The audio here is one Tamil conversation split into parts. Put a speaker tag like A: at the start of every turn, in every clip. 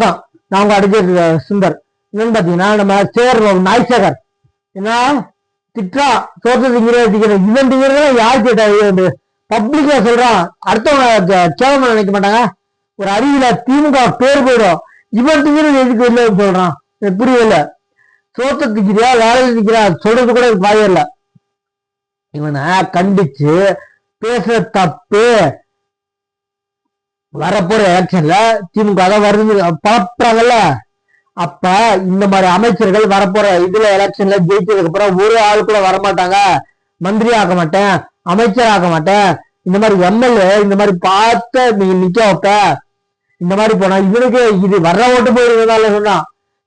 A: தான் நாங்க அடிச்ச சுந்தர் என்னன்னு பாத்தீங்கன்னா நம்ம நாய்சேகர் என்ன திட்டா தோற்றத்துக்கு இவன் திங்கிறத யார் கேட்டா பப்ளிக்கா சொல்றான், அடுத்தவங்க கேவலம் நினைக்க மாட்டாங்க. ஒரு அறிவில திமுக பேர் போயிடும், இவன் திங்கிறது எதுக்கு வெளில சொல்றான் எனக்கு புரியல. சோத்த திக்கிறியா வேலை திக்கிறியா சொல்றது கூட வாயில்ல. இவனை கண்டிச்சு பேசுற தப்பு. வரப்போற எலெக்ஷன்ல திமுக தான் வருது பரப்புறாங்கல்ல, அப்ப இந்த மாதிரி அமைச்சர்கள் வரப்போற இதுல எலெக்ஷன்ல ஜெயிச்சதுக்கு அப்புறம் ஒரு ஆளு கூட வரமாட்டாங்க. மந்திரி ஆக மாட்டேன், அமைச்சர் ஆக மாட்டேன், இந்த மாதிரி எம்எல்ஏ இந்த மாதிரி பார்த்த நீங்க நிக்க வைப்ப, இந்த மாதிரி போனா இவனுக்கு இது வர்ற ஓட்டு போயிருந்ததால சொன்னா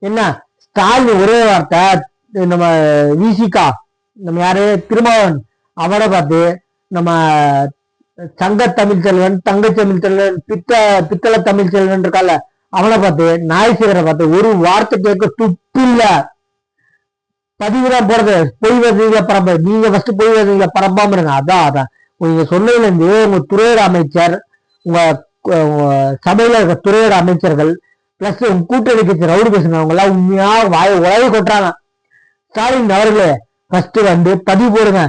A: என்ன. ஸ்டாலின் ஒரே வார்த்தை நம்ம விசிகா நம்ம யாரு திருமாவன் அவரை பார்த்து நம்ம சங்க தமிழ் செல்வன் தங்க தமிழ் செல்வன் பித்தளை தமிழ் செல்வன் இருக்கால அவனை பார்த்து நாய்சேகரை பார்த்து ஒரு வார்த்தை கேட்க துப்பு இல்ல. பதிவுதான் போறது பொய் வசதிகளை பரம்ப, நீங்க ஃபர்ஸ்ட் பொய் வசதிகளை பரப்பாம இருங்க. அதான் நீங்க சொன்னதுல இருந்து உங்க துறையோட அமைச்சர், உங்க சபையில இருக்க துறையோட அமைச்சர்கள் பிளஸ் உங்க கூட்டணி கட்சி ரவுடி பேசுங்க அவங்க எல்லாம் உண்மையா உழவி கொட்டுறாங்க. ஸ்டாலின் அவர்களே ஃபர்ஸ்ட் வந்து பதிவு போடுங்க,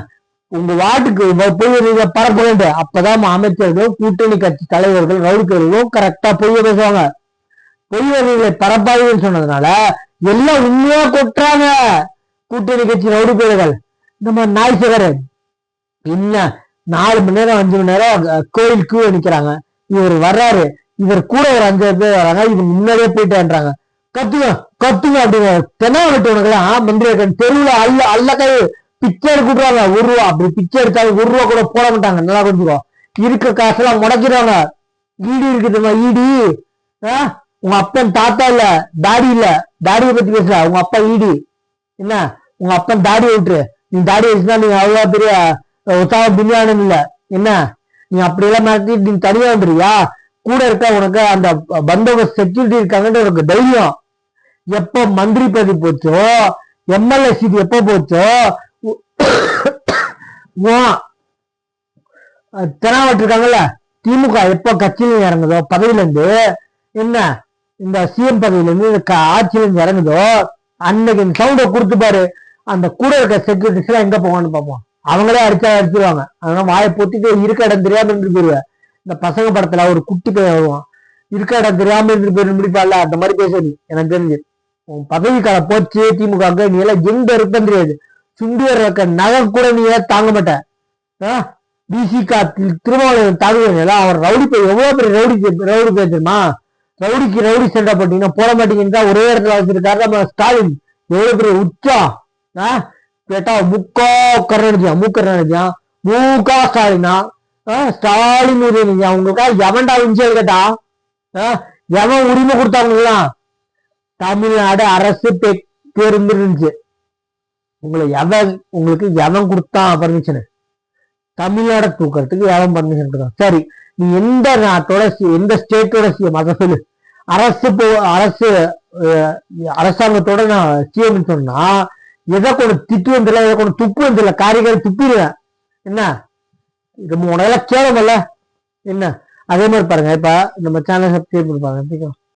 A: உங்க வாட்டுக்கு பொய் பரப்ப வேண்டும். அப்பதான் அமைச்சர்கள் கூட்டணி கட்சி தலைவர்கள் ரவுடிகளும் கரெக்டா பொய்ய பேசுவாங்க. பொய் வகைகளை பரப்பாதுன்னு சொன்னதுனால எல்லாம் உண்மையா கொட்டுறாங்க கூட்டணி கட்சி ரவுடி பேர்கள். நம்ம நாய்சேகர் என்ன 4 மணி நேரம் 5 மணி நேரம் கோயில் கியூ நிக்கிறாங்க. இவர் வர்றாரு, இவர் கூட ஒரு 5 பேர் வராங்க, இவங்க முன்னாடியே போயிட்டேன்றாங்க. கத்துங்க அப்படின்னு தென்னா விட்டவனுக்கெல்லாம் மந்திரி தெருவுல அல்ல கை பிச்சை கூட்டுறாங்க. 1 ரூபா அப்படி பிச்சை எடுத்தாலும் 1 ரூபா கூட போட மாட்டாங்க. நல்லா கொஞ்சம் இருக்க காசெல்லாம் முடக்கிறாங்க. ஈடி இருக்குதுமா ஈடி. உங்க அப்பன் தாத்தா இல்ல தாடி இல்ல, தாடியை பத்தி பேசல, உங்க அப்பா ஈடி என்ன. உங்க அப்பன் தாடி விட்டுரு, நீ தாடி வச்சுனா நீங்க அவ்வளவு பெரிய உற்சாக பிரியாணம் இல்ல என்ன. நீ அப்படி எல்லாம் மாத்தி நீ தனியா வந்துருவியா? கூட இருக்க உனக்கு அந்த பந்தோபஸ்து செக்யூரிட்டி இருக்காங்கன்ற உனக்கு தைரியம். எப்ப மந்திரி பதவி போச்சோ எம்எல்ஏ சீட் எப்ப போச்சோ தெனாவட்டு இருக்காங்கல்ல திமுக எப்ப கட்சியில இறங்குதோ பதவியில இருந்து என்ன இந்த சிஎம் பதவியில இருந்து ஆட்சியில இருந்து இறங்குதோ அன்னைக்கு சவுண்ட கொடுத்து பாரு. அந்த கூட இருக்க செக்யூரிட்டிஸ் எல்லாம் எங்க போவான்னு பார்ப்போம். அவங்களே அடிச்சிருவாங்க. அதனால வாயை பொத்திட்டு இருக்க இடம் தெரியாம இருந்து போயிருவேன். இந்த பசங்க படத்துல ஒரு குட்டி போய் வருவான், இருக்க இடம் தெரியாம இருந்து போயிரு முடிப்பால அந்த மாதிரி பேசுறது எனக்கு தெரிஞ்சு. பதவி கால போச்சு திமுக நீ எல்லாம் எங்க இருப்பேன்னு தெரியாது. சுண்டியர் இருக்க நகை கூட நீ தாங்க மாட்டேன். பிசிகா திருமாவளவன் தாங்குவேன். அவர் ரவுடி போய் எவ்வளவு பெரிய ரவுடி போய் தெரியுமா? ரவுடிக்கு ரவுடி சண்டை போட்டீங்கன்னா போட மாட்டீங்கன்னா ஒரே இடத்துல வச்சிருக்காரு நம்ம ஸ்டாலின். எவ்வளவு பெரிய உச்சம் கேட்டா மூக்கருணாநிதியா மூகா ஸ்டாலினா ஸ்டாலின் உதயநிதியா உங்களுக்கா எவன்டா இன்ஜியல் கேட்டா எவன் உரிமை கொடுத்தாங்கலாம்? தமிழ்நாடு அரசு பேருந்து இருந்துச்சு. உங்களுக்கு எவன் கொடுத்தான் பர்மிஷன்? தமிழ்நாடு தூக்கிறதுக்கு எவன் பர்மிஷன் கொடுத்தான்? சரி, நீ எந்த நாட்டோட எந்த ஸ்டேட்டோட சிஎம் அதை சொல்லு. அரசாங்கத்தோட நான் சிஎம் சொன்னா எதை கொண்டு திட்டு வந்துடல, எதை கொண்டு துப்பு வந்துடல, காரிகள் துப்பிடுவேன் என்ன. இது உனக்கெல்லாம் கேவலமல்ல என்ன. அதே மாதிரி பாருங்க, இப்ப நம்ம சேனல் சப்ஸ்கிரைப் பண்ணிருப்பாங்க.